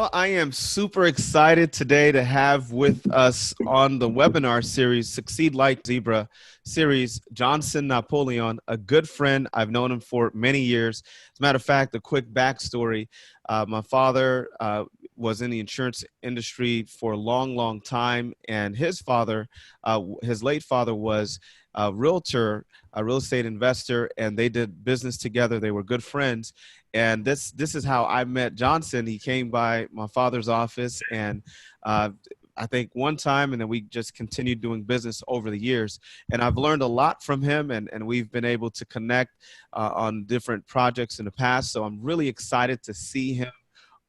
Well, I am super excited today to have with us on the webinar series, Succeed Like Zebra series, Jhonson Napoleon, a good friend. I've known him for many years. As a matter of fact, a quick backstory. My father was in the insurance industry for a long, long time. And his father, his late father, was a realtor, a real estate investor, and they did business together. They were good friends. And this is how I met Jhonson. He came by my father's office, and I think one time, and then we just continued doing business over the years. And I've learned a lot from him, and we've been able to connect on different projects in the past. So I'm really excited to see him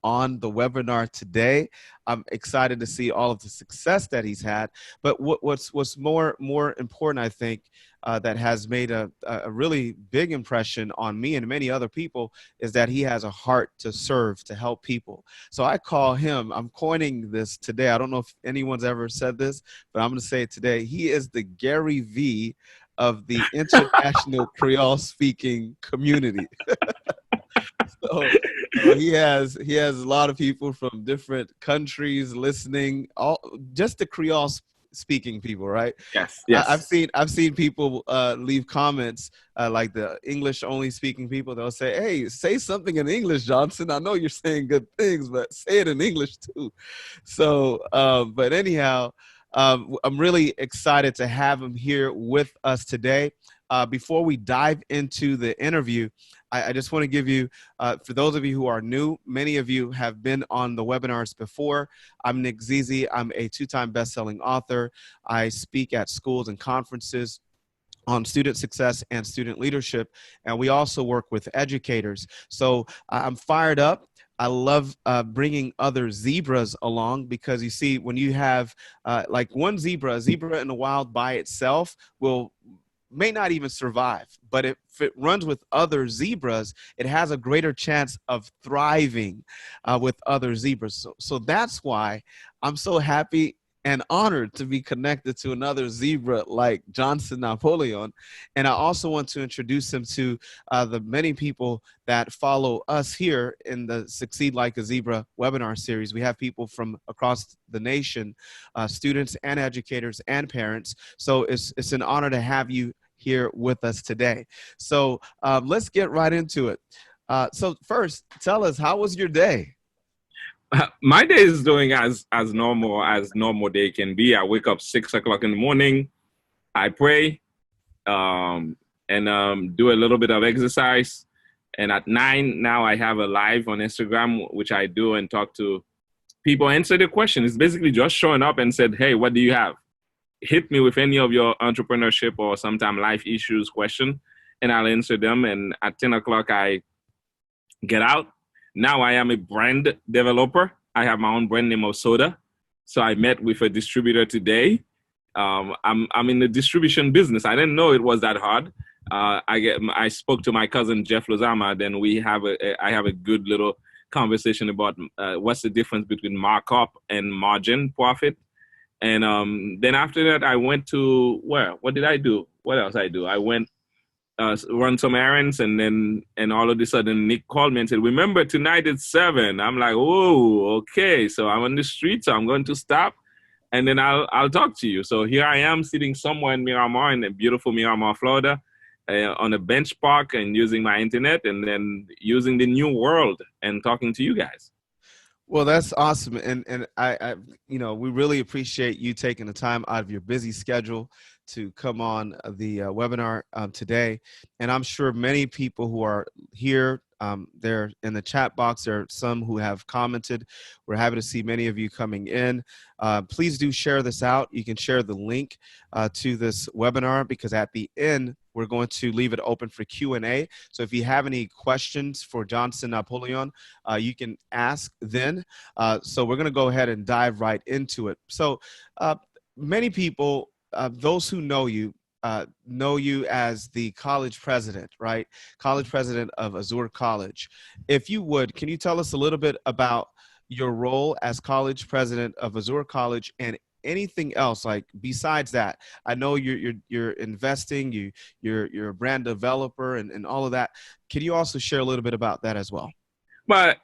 on the webinar today. I'm excited to see all of the success that he's had. But what's more important, I think, that has made a really big impression on me and many other people is that he has a heart to serve, to help people. So I call him, I'm coining this today. I don't know if anyone's ever said this, but I'm going to say it today. He is the Gary V of the international Creole speaking community. So he has a lot of people from different countries listening, all just the Creole speaking people, right? Yes, I've yes. seen people leave comments like the English only speaking people. They'll say, "Hey, say something in English, Jhonson. I know you're saying good things, but say it in English too." So, but anyhow, I'm really excited to have him here with us today. Before we dive into the interview, I just want to give you, for those of you who are new, many of you have been on the webinars before. I'm Nick Zizi. I'm a two-time best-selling author. I speak at schools and conferences on student success and student leadership, and we also work with educators. So I'm fired up. I love bringing other zebras along because you see, when you have like one zebra, a zebra in the wild by itself may not even survive. But if it runs with other zebras, it has a greater chance of thriving with other zebras. So that's why I'm so happy and honored to be connected to another zebra like Jhonson Napoleon. And I also want to introduce him to the many people that follow us here in the Succeed Like a Zebra webinar series. We have people from across the nation, students and educators and parents. So it's an honor to have you here with us today. So let's get right into it. So first, tell us, how was your day? My day is doing as normal day can be. I wake up 6 o'clock in the morning. I pray, and do a little bit of exercise. And at 9 now, I have a live on Instagram, which I do and talk to people, answer the question. It's basically just showing up and said, "Hey, what do you have? Hit me with any of your entrepreneurship or sometime life issues question, and I'll answer them." And at 10 o'clock, I get out. Now I am a brand developer. I have my own brand name of soda. So I met with a distributor today. I'm in the distribution business. I didn't know it was that hard. I spoke to my cousin Jeff Lozama. Then I have a good little conversation about what's the difference between markup and margin profit. And then after that, I went to where? What did I do? What else I do? I went run some errands, and all of a sudden Nick called me and said, "Remember tonight it's 7." I'm like, "Oh, okay." So I'm on the street, so I'm going to stop, and then I'll talk to you. So here I am sitting somewhere in Miramar, in the beautiful Miramar, Florida, on a bench park, and using my internet, and then using the new world and talking to you guys. Well, that's awesome. And we really appreciate you taking the time out of your busy schedule to come on the webinar today. And I'm sure many people who are here, they're in the chat box. There are some who have commented. We're happy to see many of you coming in. Please do share this out. You can share the link to this webinar, because at the end, we're going to leave it open for Q&A. So if you have any questions for Jhonson Napoleon, you can ask then. So we're going to go ahead and dive right into it. So many people, those who know you as the college president, right? College president of Azure College. If you would, can you tell us a little bit about your role as college president of Azure College and anything else, like besides that? I know you're investing, you're a brand developer and all of that. Can you also share a little bit about that as well? But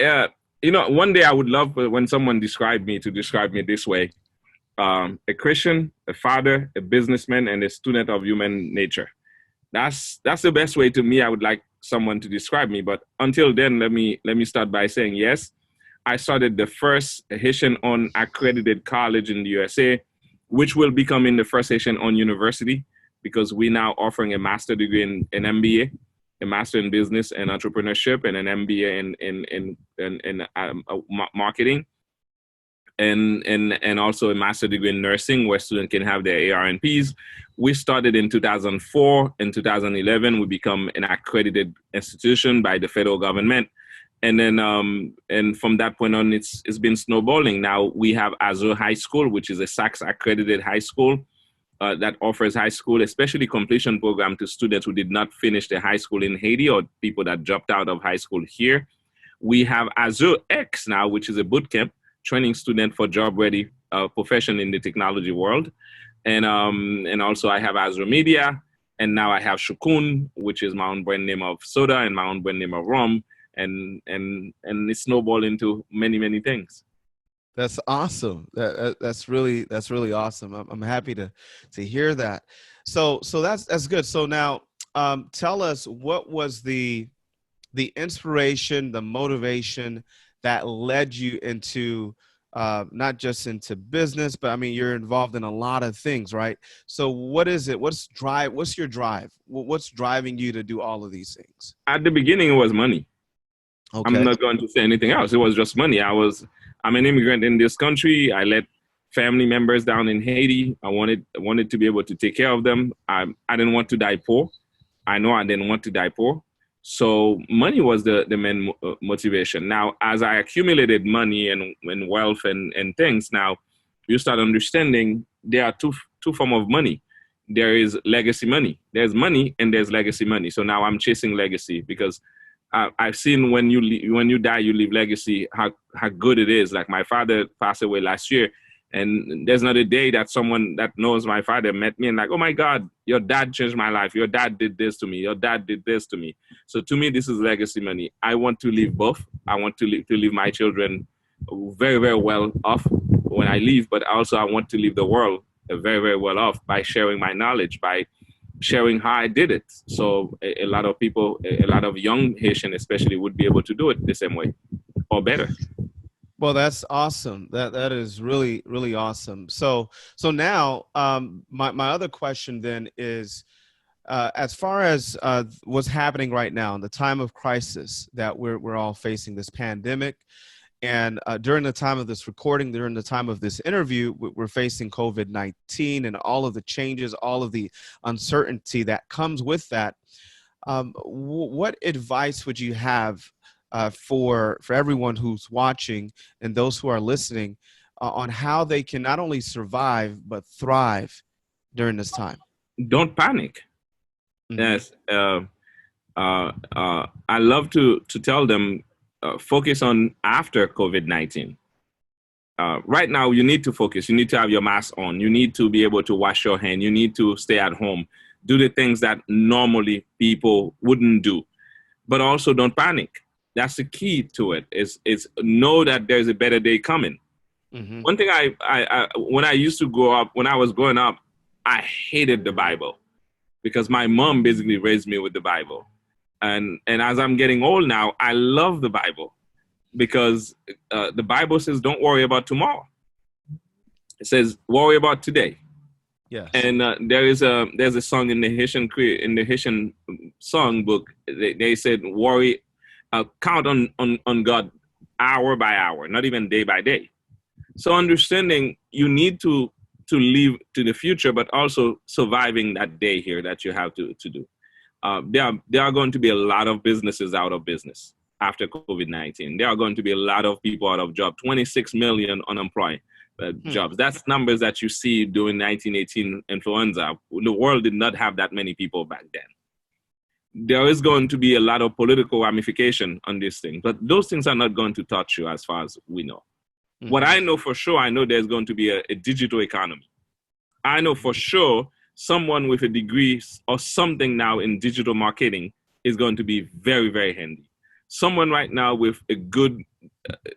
You know, one day I would love when someone described me to describe me this way: a Christian, a father, a businessman, and a student of human nature. That's the best way to me. I would like someone to describe me. But until then, let me start by saying yes. I started the first Haitian-owned accredited college in the USA, which will become in the first Haitian-owned university because we now offering a master degree in MBA, a master in business and entrepreneurship, and an MBA in marketing, and also a master degree in nursing where students can have their ARNPs. We started in 2004. In 2011, we become an accredited institution by the federal government. And then, and from that point on, it's been snowballing. Now we have Azure High School, which is a SACS accredited high school that offers high school, especially completion program to students who did not finish their high school in Haiti or people that dropped out of high school here. We have Azure X now, which is a boot camp training student for job-ready profession in the technology world. And also I have Azure Media, and now I have Shukun, which is my own brand name of soda and my own brand name of rum. And it's snowballed into many, many things. That's awesome. That's really awesome. I'm happy to hear that. So that's good. So now tell us, what was the inspiration, the motivation that led you into not just into business, but I mean, you're involved in a lot of things, right? So what is it? What's your drive? What's driving you to do all of these things? At the beginning, it was money. Okay. I'm not going to say anything else. It was just money. I'm an immigrant in this country. I let family members down in Haiti. I wanted to be able to take care of them. I didn't want to die poor. I know I didn't want to die poor. So money was the main motivation. Now, as I accumulated money and wealth and things, now you start understanding there are two forms of money. There is legacy money. There's money and there's legacy money. So now I'm chasing legacy because I've seen when you die, you leave legacy, how good it is. Like my father passed away last year, and there's not a day that someone that knows my father met me and like, oh my God, your dad changed my life. Your dad did this to me. Your dad did this to me. So to me, this is legacy money. I want to leave both. I want to leave my children very, very well off when I leave, but also I want to leave the world very, very well off by sharing my knowledge, by sharing how I did it. So a lot of people, a lot of young Haitian especially, would be able to do it the same way or better. Well, that's awesome. That is really, really awesome. So now my other question then is, as far as what's happening right now in the time of crisis that we're all facing, this pandemic, and during the time of this recording, during the time of this interview, we're facing COVID-19 and all of the changes, all of the uncertainty that comes with that. What advice would you have for everyone who's watching and those who are listening on how they can not only survive but thrive during this time? Don't panic. Mm-hmm. Yes, I love to tell them, focus on after COVID-19. Right now, you need to focus. You need to have your mask on. You need to be able to wash your hand. You need to stay at home. Do the things that normally people wouldn't do. But also don't panic. That's the key to it, is know that there's a better day coming. Mm-hmm. One thing I when I used to grow up, when I was growing up, I hated the Bible because my mom basically raised me with the Bible. And as I'm getting old now, I love the Bible because the Bible says, don't worry about tomorrow. It says, worry about today. Yes. And there's a song in the Haitian song book. They said, worry, count on God hour by hour, not even day by day. So understanding you need to live to the future, but also surviving that day here that you have to do. There are going to be a lot of businesses out of business after COVID-19. There are going to be a lot of people out of job, 26 million unemployed jobs. That's numbers that you see during 1918 influenza. The world did not have that many people back then. There is going to be a lot of political ramification on this thing, but those things are not going to touch you as far as we know. Mm-hmm. What I know for sure, I know there's going to be a digital economy. I know for sure someone with a degree or something now in digital marketing is going to be very, very handy. Someone right now with a good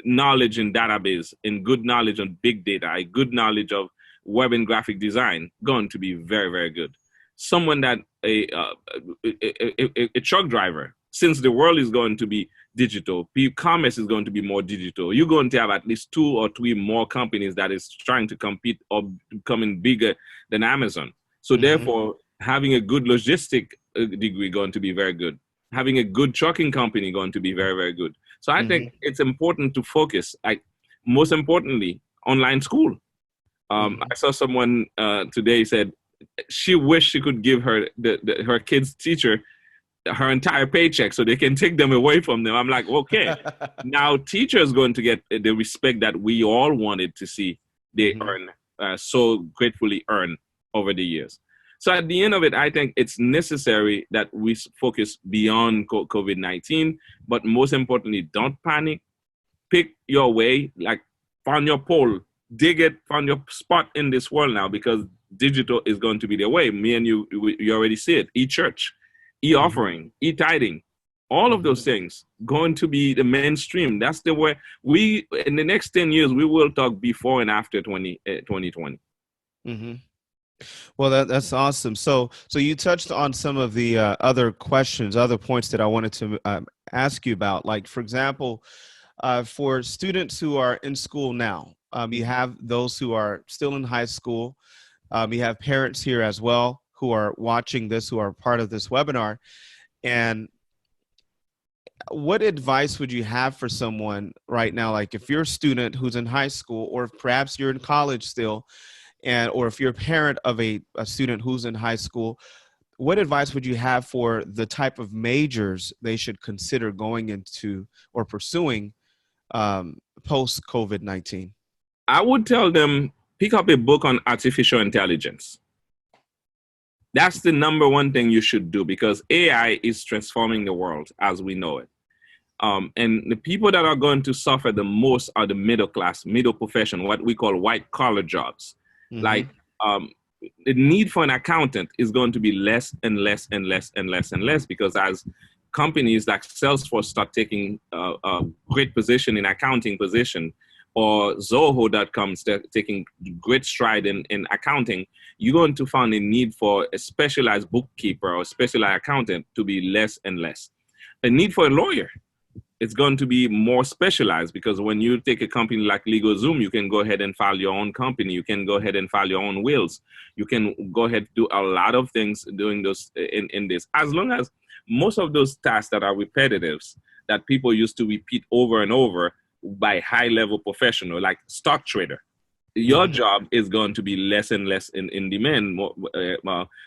knowledge in database, and good knowledge on big data, a good knowledge of web and graphic design, going to be very, very good. Someone that a truck driver, since the world is going to be digital, commerce is going to be more digital. You're going to have at least 2 or 3 more companies that is trying to compete or becoming bigger than Amazon. So therefore, having a good logistic degree going to be very good. Having a good trucking company going to be very, very good. So I think it's important to focus. Like, most importantly, online school. I saw someone today said she wished she could give her kid's teacher her entire paycheck so they can take them away from them. I'm like, okay, now teachers going to get the respect that we all wanted to see they earn, so gratefully earn over the years. So at the end of it, I think it's necessary that we focus beyond COVID-19, but most importantly, don't panic. Pick your way, like find your pole, dig it, find your spot in this world now, because digital is going to be the way. Me and you already see it. E-church, e-offering, e-tithing, all of those things going to be the mainstream. That's the way we, in the next 10 years, we will talk before and after 2020. Well, that's awesome. So you touched on some of the other questions, other points that I wanted to ask you about. Like, for example, for students who are in school now, you have those who are still in high school. You have parents here as well who are watching this, who are part of this webinar. And what advice would you have for someone right now? Like, if you're a student who's in high school, or perhaps you're in college still, or if you're a parent of a student who's in high school, what advice would you have for the type of majors they should consider going into or pursuing post COVID-19? I would tell them, pick up a book on artificial intelligence. That's the number one thing you should do, because AI is transforming the world as we know it. And the people that are going to suffer the most are the middle class, middle profession, what we call white collar jobs. Like, the need for an accountant is going to be less and less and less and less and less, because as companies like Salesforce start taking a great position in accounting position, or Zoho.com taking great stride in accounting, you're going to find a need for a specialized bookkeeper or specialized accountant to be less and less. A need for a lawyer, it's going to be more specialized, because when you take a company like LegalZoom, you can go ahead and file your own company. You can go ahead and file your own wills. You can go ahead and do a lot of things doing those in this. As long as most of those tasks that are repetitives, that people used to repeat over and over by high-level professional, like stock trader, your job is going to be less and less in demand.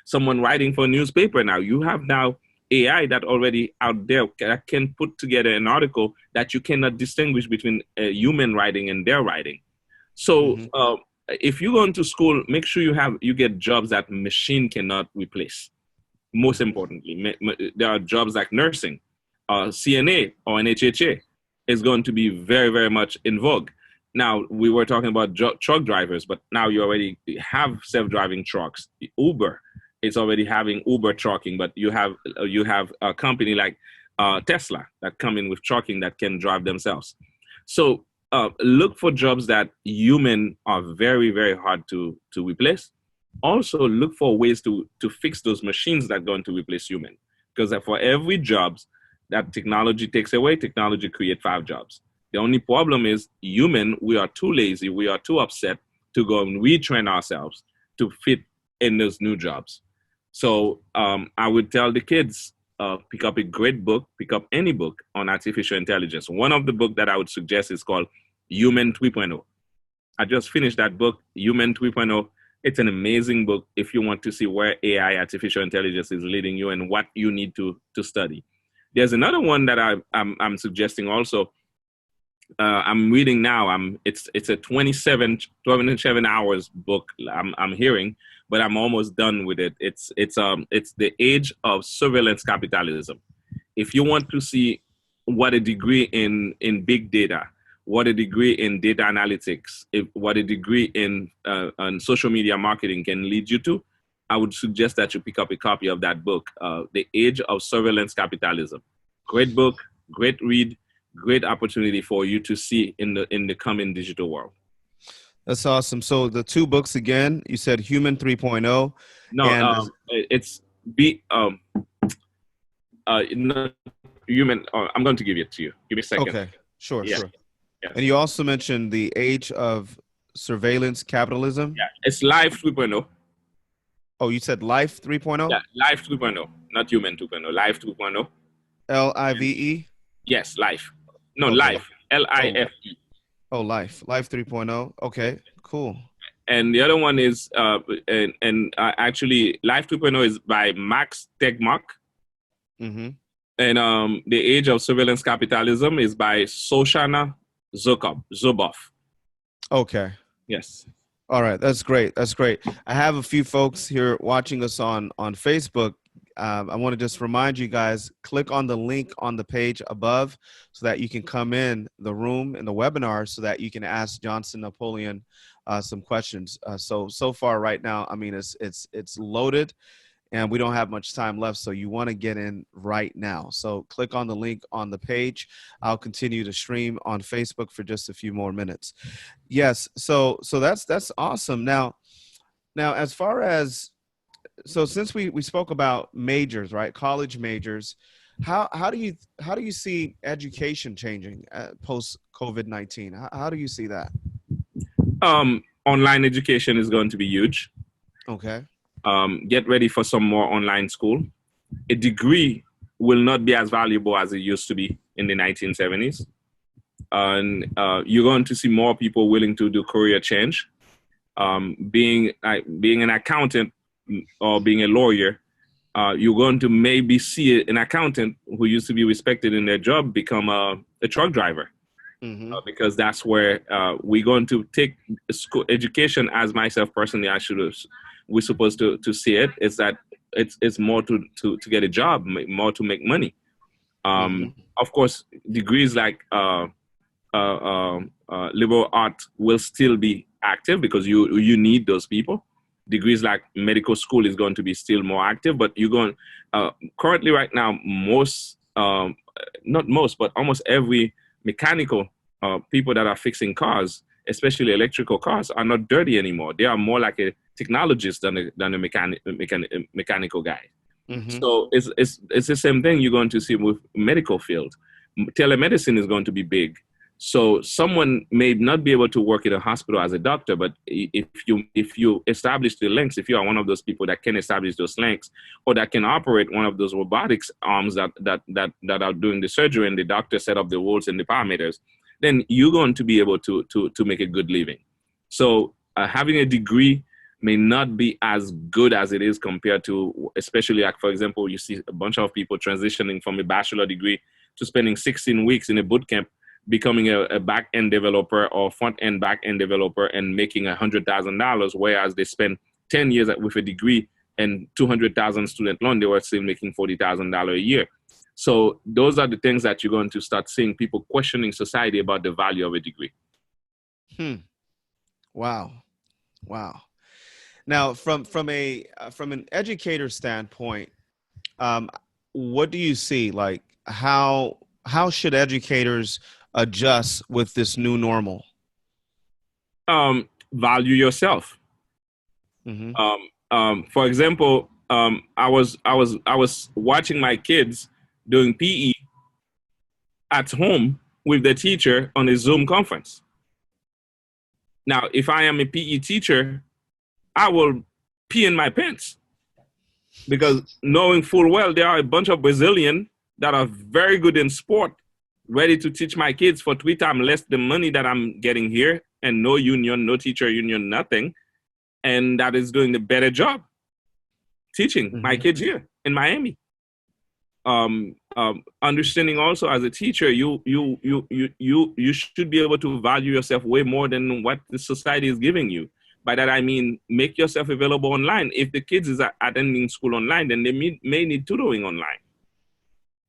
Someone writing for a newspaper now, you have now AI that already out there that can put together an article that you cannot distinguish between human writing and their writing. So if you go into school, make sure you get jobs that machine cannot replace. Most importantly, there are jobs like nursing, CNA or an HHA is going to be very, very much in vogue. Now, we were talking about truck drivers, but now you already have self-driving trucks. Uber is already having Uber trucking, but you have a company like Tesla that come in with trucking that can drive themselves. So look for jobs that human are very, very hard to replace. Also look for ways to fix those machines that are going to replace human. Because for every jobs that technology takes away, technology creates 5 jobs. The only problem is human, we are too lazy, we are too upset to go and retrain ourselves to fit in those new jobs. So I would tell the kids, pick up a great book, pick up any book on artificial intelligence. One of the books that I would suggest is called Human 3.0. I just finished that book, Human 3.0. It's an amazing book if you want to see where AI, artificial intelligence, is leading you and what you need to study. There's another one that I'm suggesting also. I'm reading now. It's a 27 hours book. I'm hearing, but I'm almost done with it. It's The Age of Surveillance Capitalism. If you want to see what a degree in big data, what a degree in data analytics, what a degree in social media marketing can lead you to, I would suggest that you pick up a copy of that book, The Age of Surveillance Capitalism. Great book, Great read, great opportunity for you to see in the coming digital world. That's awesome. So the two books again, you said Human 3.0 No, and it's be not human. I'm going to give it to you. Give me a second. okay, sure, Yeah, sure. yeah, And you also mentioned the age of surveillance capitalism. yeah. It's Life 2.0. Oh, you said Life 3.0? Yeah, Life 2.0, not Human 2.0. Life 2.0. LIVE? Yes, Life. No, Okay. Life. Oh, LIFE. oh, Life 3.0. Okay, cool. And the other one is actually Life 2.0 is by Max Tegmark. Mm-hmm. And The Age of Surveillance Capitalism is by Shoshana Zuboff. Okay. Yes. All right, that's great. That's great. I have a few folks here watching us on Facebook. I want to just remind you guys, click on the link on the page above so that you can come in the room in the webinar so that you can ask Jhonson Napoleon some questions. So far right now, I mean, it's loaded and we don't have much time left. So you want to get in right now. So click on the link on the page. I'll continue to stream on Facebook for just a few more minutes. Yes. So that's awesome. Now, as far as, so since we spoke about majors, right? College majors, how do you see education changing post COVID-19? How do you see that? Online education is going to be huge. Okay. Get ready for some more online school. A degree will not be as valuable as it used to be in the 1970s. And you're going to see more people willing to do career change. Being an accountant or being a lawyer, you're going to maybe see an accountant who used to be respected in their job become a truck driver. Mm-hmm. Because that's where we're going to take school education. As myself personally, we're supposed to see it. Is that it's more to get a job, more to make money. Of course, degrees like liberal art will still be active because you need those people. Degrees like medical school is going to be still more active, but you're going currently right now not most, but almost every mechanical people that are fixing cars, especially electrical cars, are not dirty anymore. They are more like a technologist than a mechanical guy. Mm-hmm. So it's the same thing you're going to see with medical field. Telemedicine is going to be big. So someone may not be able to work in a hospital as a doctor, but if you establish the links, if you are one of those people that can establish those links, or that can operate one of those robotics arms that are doing the surgery, and the doctor set up the rules and the parameters, then you're going to be able to make a good living. So having a degree may not be as good as it is compared to, especially like, for example, you see a bunch of people transitioning from a bachelor degree to spending 16 weeks in a boot camp, becoming a back-end developer or front-end back-end developer and making $100,000, whereas they spend 10 years with a degree and 200,000 student loan, they were still making $40,000 a year. So those are the things that you're going to start seeing people questioning society about the value of a degree. Wow. Now, from an educator standpoint, what do you see? Like, how should educators adjust with this new normal? Value yourself. Mm-hmm. For example, I was watching my kids doing PE at home with the teacher on a Zoom conference. Now, if I am a PE teacher, I will pee in my pants, because knowing full well there are a bunch of Brazilians that are very good in sport, ready to teach my kids for 3 times less the money that I'm getting here, and no union, no teacher union, nothing, and that is doing a better job teaching my kids here in Miami. Understanding also as a teacher, you should be able to value yourself way more than what the society is giving you. By that I mean, make yourself available online. If the kids is attending school online, then they may need tutoring online.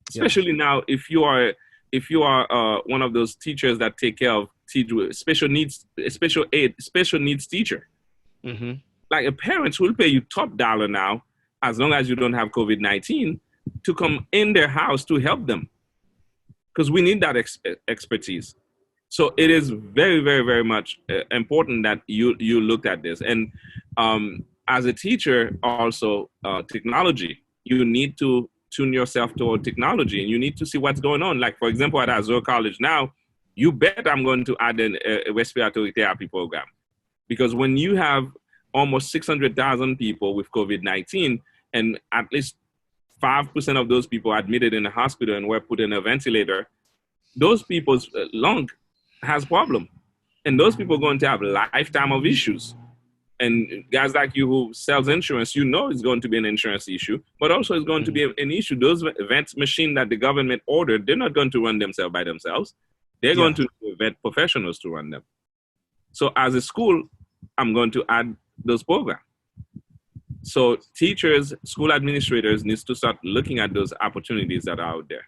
Especially now, if you are one of those teachers that take care of special needs teacher. Mm-hmm. Like, a parents will pay you top dollar now, as long as you don't have COVID-19, to come in their house to help them. because we need that expertise. So it is very, very, very much important that you look at this. And as a teacher, also technology, you need to tune yourself toward technology, and you need to see what's going on. Like, for example, at Azure College now, you bet I'm going to add a respiratory therapy program, because when you have almost 600,000 people with COVID-19, and at least 5% of those people admitted in the hospital and were put in a ventilator, those people's lung has problem, and those people are going to have a lifetime of issues. And guys like you who sells insurance, you know it's going to be an insurance issue, but also it's going to be an issue. Those vent machines that the government ordered, they're not going to run themselves by themselves. They're going to vet professionals to run them. So as a school, I'm going to add those programs. So teachers, school administrators needs to start looking at those opportunities that are out there.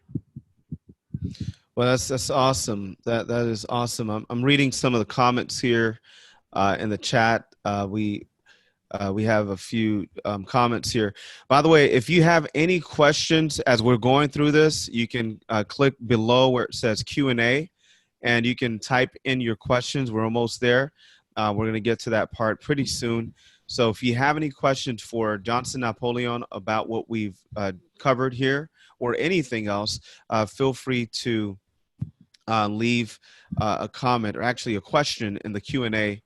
Well, that's awesome. That is awesome. I'm reading some of the comments here in the chat. We have a few comments here. By the way, if you have any questions as we're going through this, you can click below where it says Q&A, and you can type in your questions. We're almost there. We're going to get to that part pretty soon. So if you have any questions for Jhonson Napoleon about what we've covered here or anything else, feel free to leave a comment, or actually a question, in the Q&A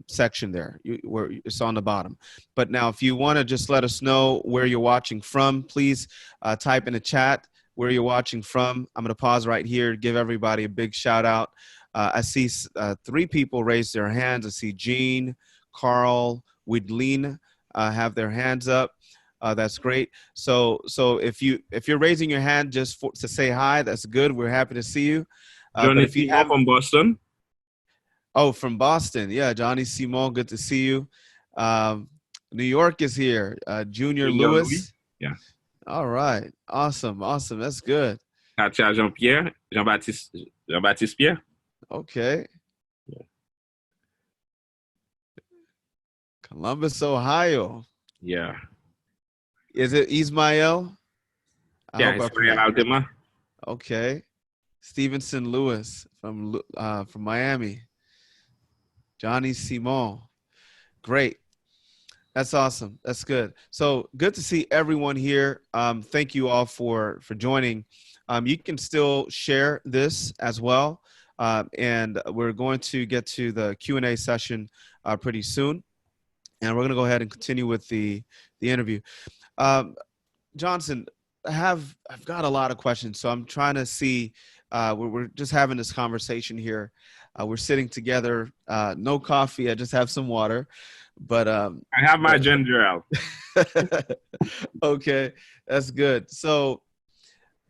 section there, where it's on the bottom. But now, if you want to just let us know where you're watching from, please type in the chat where you're watching from. I'm going to pause right here, give everybody a big shout out. I see 3 people raise their hands. I see Jean, Carl, Widleen have their hands up. That's great. So if you're raising your hand just to say hi, that's good. We're happy to see you. Johnny, if you have from Boston. Oh, from Boston. Yeah, Johnny Simon, good to see you. New York is here. Junior Lewis. Yeah. All right. Awesome. That's good. Jean-Baptiste Pierre. Okay. Yeah. Columbus, Ohio. Yeah. Is it Ismael? Ismael Altima. Okay. Stevenson Lewis from Miami. Johnny Simon. Great. That's awesome. That's good. So good to see everyone here. Thank you all for joining. You can still share this as well. And we're going to get to the Q&A session pretty soon. And we're going to go ahead and continue with the interview. Jhonson, I've got a lot of questions, so I'm trying to see. We're just having this conversation here. We're sitting together. No coffee. I just have some water. But I have my ginger ale. Okay, that's good. So,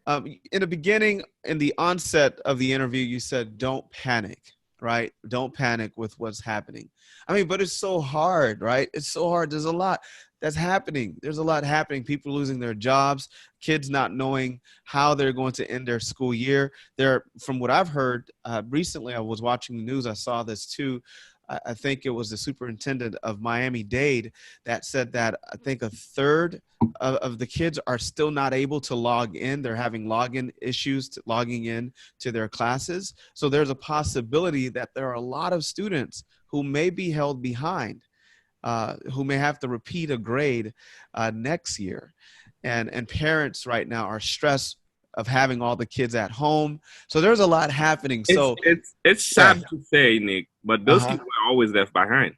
in the beginning, in the onset of the interview, you said, "Don't panic." Right? Don't panic with what's happening. I mean, but it's so hard, right? It's so hard. There's a lot that's happening. There's a lot happening. People losing their jobs, kids not knowing how they're going to end their school year. From what I've heard recently, I was watching the news. I saw this too. I think it was the superintendent of Miami-Dade that said that I think a third of the kids are still not able to log in. They're having login issues logging in to their classes. So there's a possibility that there are a lot of students who may be held behind, who may have to repeat a grade next year. And parents right now are stressed of having all the kids at home. So there's a lot happening. So it's sad to say, Nick, but those kids were always left behind.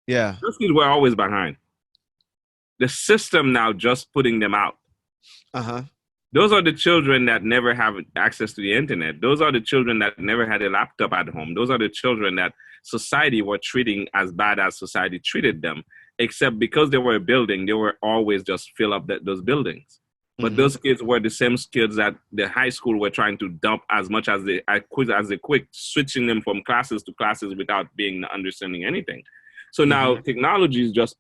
Yeah. Those kids were always behind. The system now just putting them out. Those are the children that never have access to the internet. Those are the children that never had a laptop at home. Those are the children that society were treating as bad as society treated them, except because they were a building, they were always just fill up those buildings. But those kids were the same kids that the high school were trying to dump as much as they quick, switching them from classes to classes without being understanding anything. So now technology is just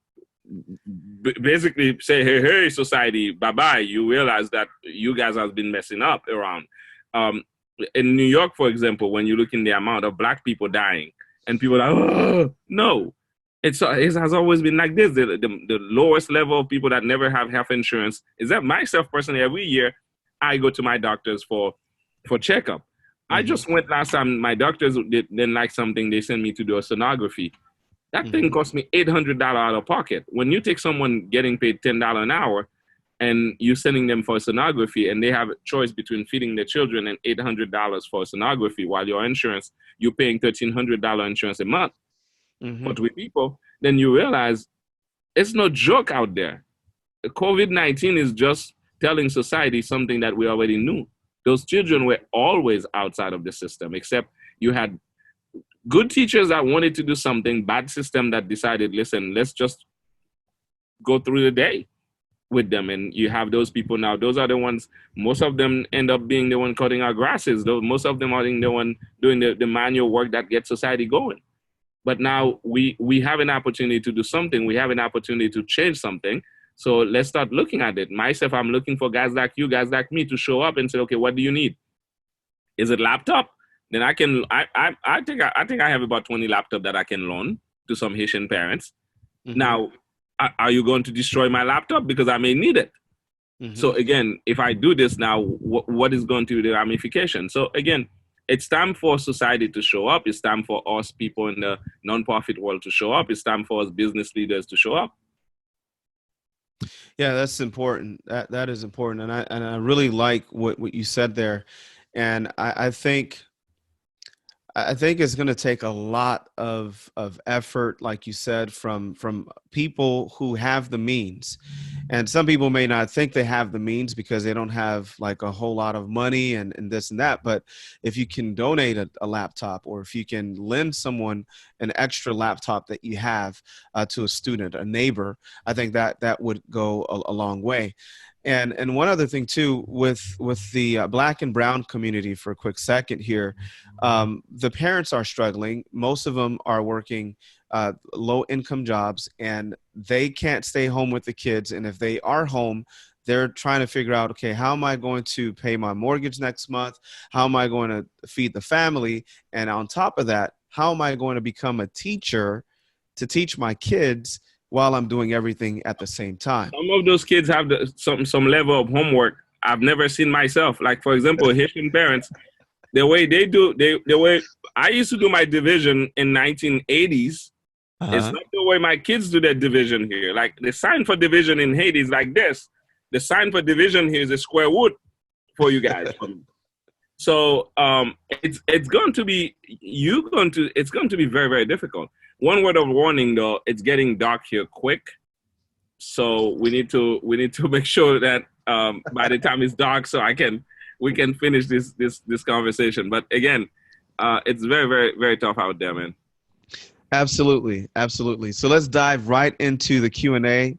basically say, hey, society, bye-bye. You realize that you guys have been messing up around. In New York, for example, when you look in the amount of Black people dying, and people are like, oh, no. It has always been like this. The lowest level of people that never have health insurance is that myself personally, every year, I go to my doctors for for checkup. I just went last time. My doctors didn't like something. They sent me to do a sonography. That thing cost me $800 out of pocket. When you take someone getting paid $10 an hour and you're sending them for a sonography and they have a choice between feeding their children and $800 for a sonography, while your insurance, you're paying $1,300 insurance a month for three people, then you realize it's no joke out there. COVID-19 is just telling society something that we already knew. Those children were always outside of the system, except you had good teachers that wanted to do something, bad system that decided, listen, let's just go through the day with them. And you have those people now. Those are the ones, most of them end up being the one cutting our grasses. Most of them are the one doing the manual work that gets society going. But now we have an opportunity to do something. We have an opportunity to change something. So let's start looking at it. Myself, I'm looking for guys like you, guys like me to show up and say, okay, what do you need? Is it laptop? Then I think I have about 20 laptops that I can loan to some Haitian parents. Now, are you going to destroy my laptop? Because I may need it. So again, if I do this now, what is going to be the ramification? So again, it's time for society to show up. It's time for us people in the nonprofit world to show up. It's time for us business leaders to show up. Yeah, that's important. That is important, and I really like what you said there, and I think it's going to take a lot of effort, like you said, from people who have the means. And some people may not think they have the means because they don't have like a whole lot of money and this and that. But if you can donate a laptop, or if you can lend someone an extra laptop that you have to a student, a neighbor, I think that would go a long way. And one other thing too, with the Black and brown community, for a quick second here, the parents are struggling. Most of them are working low income jobs, and they can't stay home with the kids. And if they are home, they're trying to figure out, okay, how am I going to pay my mortgage next month? How am I going to feed the family? And on top of that, how am I going to become a teacher to teach my kids while I'm doing everything at the same time? Some of those kids have some level of homework I've never seen myself. Like, for example, Haitian parents, the way they do, the way I used to do my division in 1980s, it's not the way my kids do their division here. Like, the sign for division in Haiti is like this. The sign for division here is a square root for you guys. So it's going to be very, very difficult. One word of warning, though, it's getting dark here quick. So we need to make sure that by the time it's dark, so we can finish this conversation. But again, it's very, very, very tough out there, man. Absolutely. So let's dive right into the Q&A.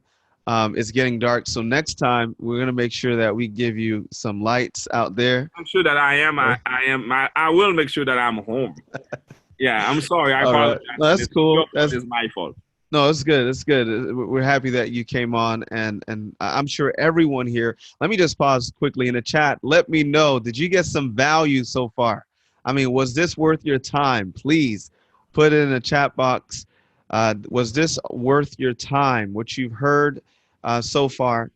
It's getting dark, so next time we're gonna make sure that we give you some lights out there. I'm sure that I am. I will make sure that I'm home. Yeah, I'm sorry. I apologize. Right. No, that's cool. It's my fault. No, it's good. It's good. We're happy that you came on, and I'm sure everyone here. Let me just pause quickly in the chat. Let me know, did you get some value so far? I mean, was this worth your time? Please put it in the chat box. Was this worth your time? What you've heard so far?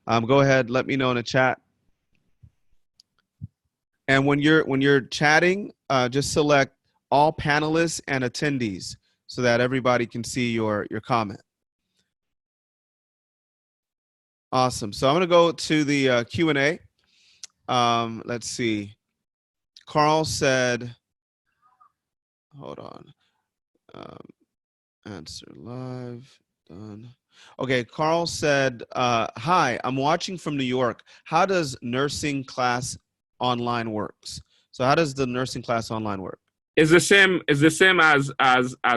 Go ahead. Let me know in the chat. And when you're chatting, just select all panelists and attendees so that everybody can see your comment. Awesome. So I'm going to go to the Q&A. Let's see. Carl said, hold on. Answer live. Done. Okay. Carl said, hi, I'm watching from New York. How does nursing class online works? So how does the nursing class online work? It's the same. It's the same as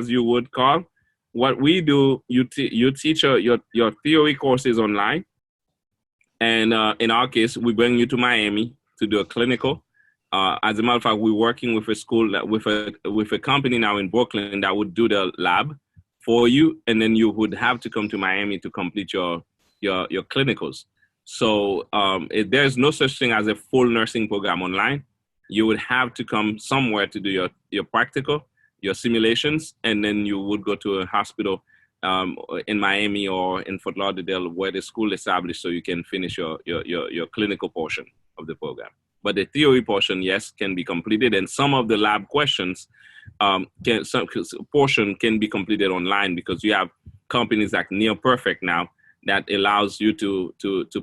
you would call. What we do, you teach your theory courses online, and in our case, we bring you to Miami to do a clinical. As a matter of fact, we're working with a school with a company now in Brooklyn that would do the lab for you, and then you would have to come to Miami to complete your clinicals. So there's no such thing as a full nursing program online. You would have to come somewhere to do your practical, your simulations, and then you would go to a hospital in Miami or in Fort Lauderdale where the school established so you can finish your clinical portion of the program. but the theory portion, yes, can be completed, and some of the lab questions some portion can be completed online, because you have companies like Near Perfect now that allows you to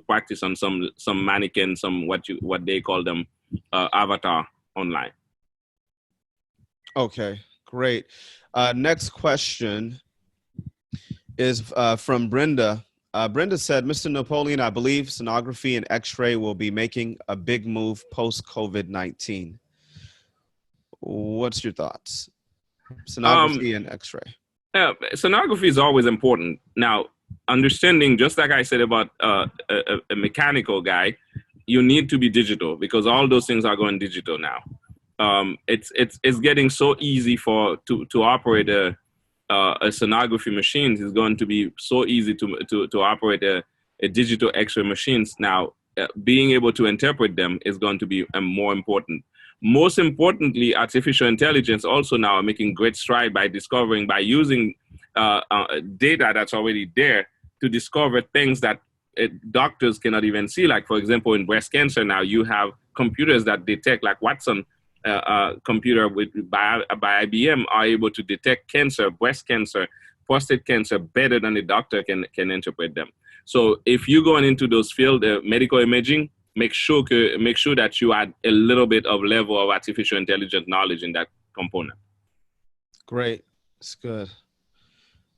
practice on some mannequin, some what they call them avatar online. Okay, great. Next question is from Brenda. Brenda said, Mr. Napoleon, I believe sonography and X-ray will be making a big move post-COVID-19. What's your thoughts? Sonography and X-ray. Sonography is always important. Now, understanding, just like I said about a mechanical guy, you need to be digital, because all those things are going digital now. It's getting so easy to operate a sonography machines. Is going to be so easy to operate a digital X-ray machines now. Being able to interpret them is going to be more important. Most importantly, artificial intelligence also now are making great stride by using data that's already there to discover things that doctors cannot even see. Like, for example, in breast cancer now, you have computers that detect, like Watson computer by IBM, are able to detect cancer, breast cancer, prostate cancer better than the doctor can interpret them. So if you're going into those fields, medical imaging, make sure that you add a little bit of level of artificial intelligence knowledge in that component. Great. That's good.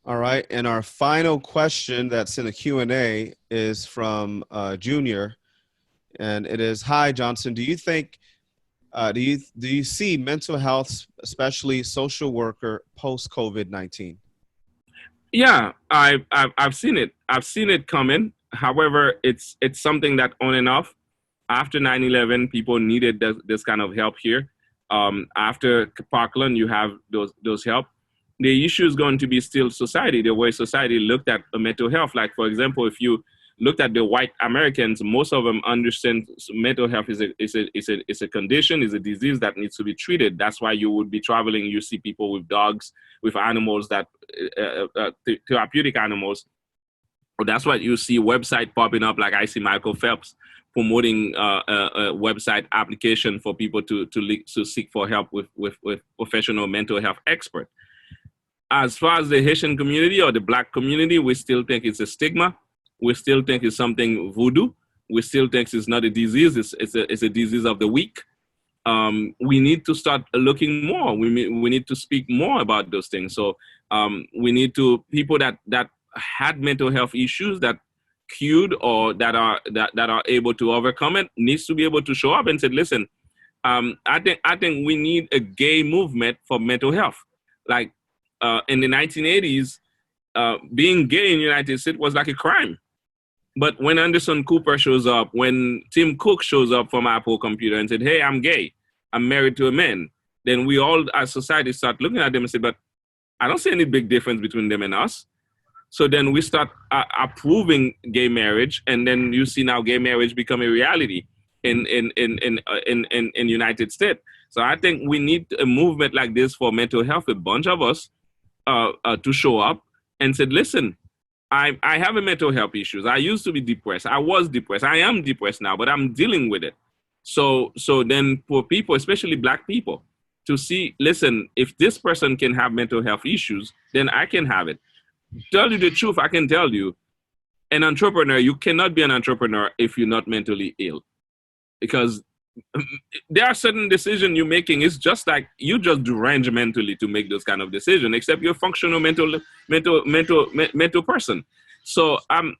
All right. And our final question that's in the Q&A is from Junior. And it is, hi, Jhonson. Do you think, do you see mental health, especially social worker, post-COVID-19? Yeah, I've seen it. I've seen it coming. However, it's something that on and off. After 9/11, people needed this kind of help here. After Parkland, you have those help. The issue is going to be still society, the way society looked at mental health. Like, for example, if you looked at the white Americans, most of them understand mental health is a condition, is a disease that needs to be treated. That's why you would be traveling, you see people with dogs, with animals that therapeutic animals. That's why you see website popping up, like I see Michael Phelps promoting a website application for people to seek for help with professional mental health expert. As far as the Haitian community or the Black community, we still think it's a stigma. We still think it's something voodoo. We still think it's not a disease. It's a disease of the weak. We need to start looking more. We need to speak more about those things. So we need to, people that had mental health issues that cured or that are able to overcome it, needs to be able to show up and say, listen, I think we need a gay movement for mental health. Like in the 1980s, being gay in the United States was like a crime. But when Anderson Cooper shows up, when Tim Cook shows up from Apple Computer and said, hey, I'm gay, I'm married to a man, then we all as society start looking at them and say, but I don't see any big difference between them and us. So then we start approving gay marriage, and then you see now gay marriage become a reality in United States. So I think we need a movement like this for mental health, a bunch of us to show up and said, listen, I have a mental health issues. I used to be depressed. I was depressed. I am depressed now, but I'm dealing with it. So then for people, especially Black people, to see, listen, if this person can have mental health issues, then I can have it. Tell you the truth, I can tell you, an entrepreneur, you cannot be an entrepreneur if you're not mentally ill. Because there are certain decisions you're making. It's just like you just deranged mentally to make those kind of decisions, except you're a functional mental person. So I'm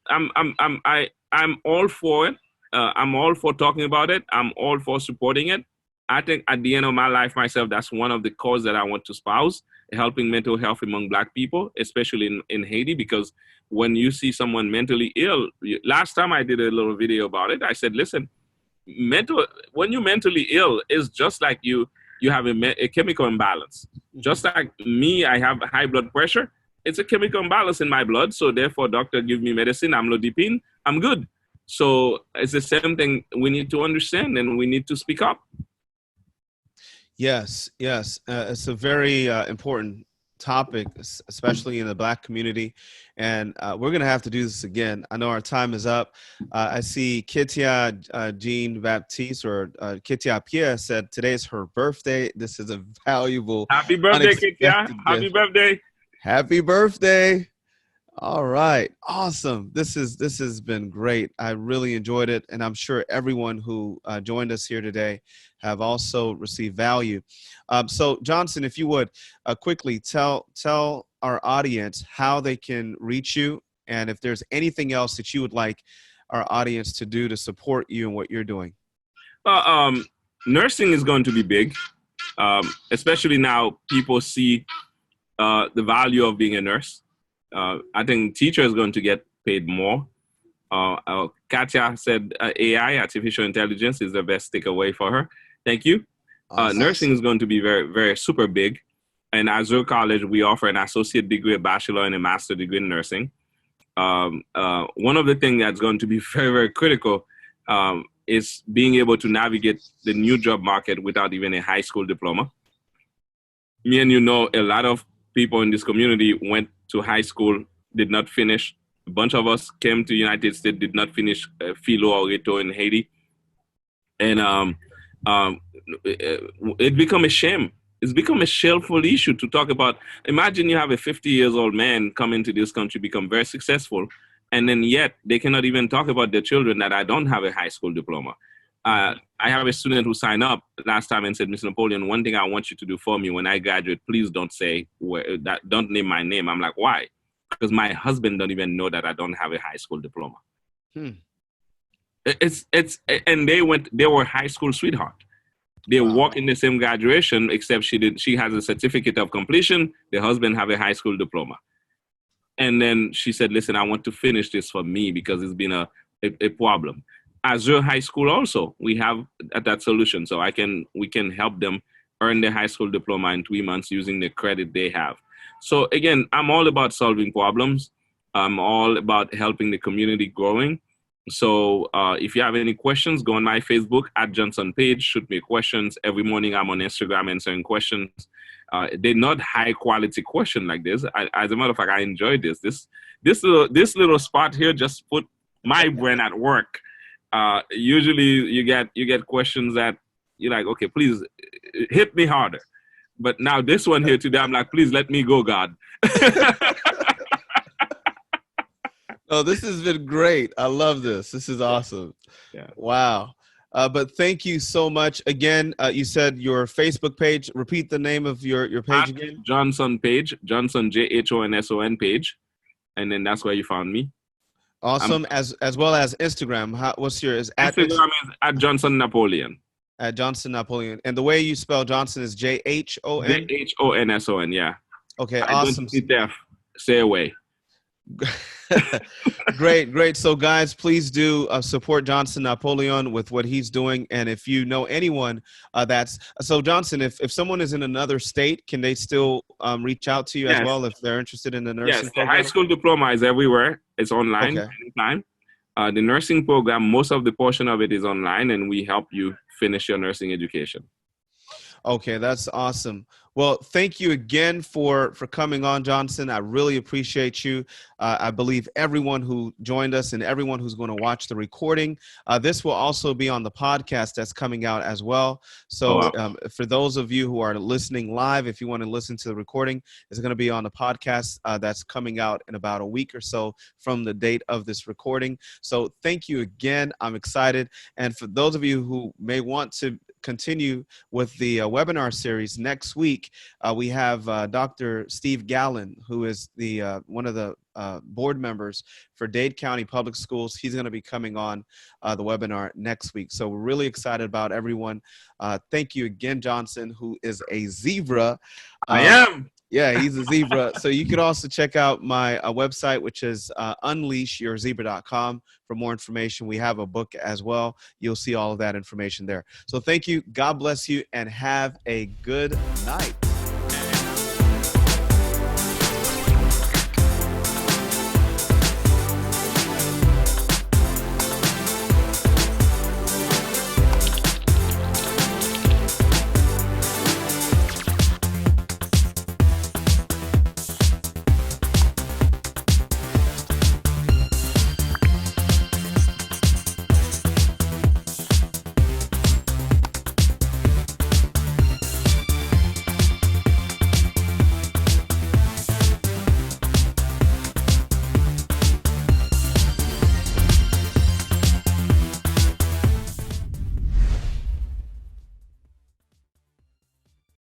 all for it. I'm all for talking about it. I'm all for supporting it. I think at the end of my life myself, that's one of the causes that I want to espouse, helping mental health among Black people, especially in Haiti, because when you see someone mentally ill, last time I did a little video about it, I said, listen, when you're mentally ill, it's just like you have a chemical imbalance. Just like me, I have high blood pressure. It's a chemical imbalance in my blood. So therefore, doctor give me medicine, amlodipine, I'm good. So it's the same thing we need to understand, and we need to speak up. Yes. It's a very important topic, especially in the Black community. And we're going to have to do this again. I know our time is up. I see Kitia Jean Baptiste, or Kitia Pierre, said today's her birthday. This is a valuable, Happy birthday, Kitia. unexpected Happy gift. birthday. Happy birthday. All right. Awesome. This has been great. I really enjoyed it. And I'm sure everyone who joined us here today have also received value. So Jhonson, if you would quickly tell our audience how they can reach you, and if there's anything else that you would like our audience to do to support you and what you're doing. Nursing is going to be big, especially now people see the value of being a nurse. I think teacher is going to get paid more. Katya said AI, artificial intelligence, is the best takeaway for her. Thank you. Awesome. Nursing is going to be very, very super big. And at Azure College, we offer an associate degree, a bachelor, and a master degree in nursing. One of the things that's going to be very, very critical is being able to navigate the new job market without even a high school diploma. Me and you know, a lot of people in this community went to high school, did not finish. A bunch of us came to the United States, did not finish philo or Reto in Haiti. And it become a shame. It's become a shameful issue to talk about. Imagine you have a 50-year-old man come into this country, become very successful, and then yet they cannot even talk about their children that I don't have a high school diploma. I have a student who signed up last time and said, Mr. Napoleon, one thing I want you to do for me when I graduate, please don't say don't name my name. I'm like, why? Because my husband don't even know that I don't have a high school diploma. And they were high school sweetheart. They walk in the same graduation, except she has a certificate of completion. The husband have a high school diploma. And then she said, listen, I want to finish this for me because it's been a problem. Azure High School also, we have that solution. So we can help them earn their high school diploma in 3 months using the credit they have. So again, I'm all about solving problems. I'm all about helping the community growing. So if you have any questions, go on my Facebook at Jhonson page, shoot me questions. Every morning I'm on Instagram answering questions. They're not high quality question like this. As a matter of fact, I enjoyed this. This little spot here just put my brain at work. Usually you get questions that you're like, okay, please hit me harder. But now this one here today, I'm like, please let me go, God. Oh, this has been great. I love this. This is awesome. Yeah. Wow. But thank you so much. Again, you said your Facebook page. Repeat the name of your page again. Jhonson page. Jhonson, Jhonson page. And then that's where you found me. Awesome. As well as Instagram. What's yours? Instagram is at Jhonson Napoleon. At Jhonson Napoleon. And the way you spell Jhonson is Jhonson? Jhonson, yeah. Okay, awesome. Stay away. Great. So guys, please do support Jhonson Napoleon with what he's doing. And if you know anyone so Jhonson, if someone is in another state, can they still reach out to you as well if they're interested in the nursing program? The high school diploma is everywhere. It's online anytime. The nursing program, most of the portion of it is online, and we help you finish your nursing education. Okay, that's awesome. Well, thank you again for coming on, Jhonson. I really appreciate you. I believe everyone who joined us and everyone who's going to watch the recording. This will also be on the podcast that's coming out as well. So for those of you who are listening live, if you want to listen to the recording, it's going to be on the podcast that's coming out in about a week or so from the date of this recording. So thank you again. I'm excited. And for those of you who may want to continue with the webinar series next week, we have Dr. Steve Gallen, who is the one of the board members for Dade County Public Schools. He's going to be coming on the webinar next week. So we're really excited about everyone. Thank you again, Jhonson, who is a zebra. I am. Yeah, he's a zebra. So you could also check out my website, which is unleashyourzebra.com for more information. We have a book as well. You'll see all of that information there. So thank you. God bless you and have a good night.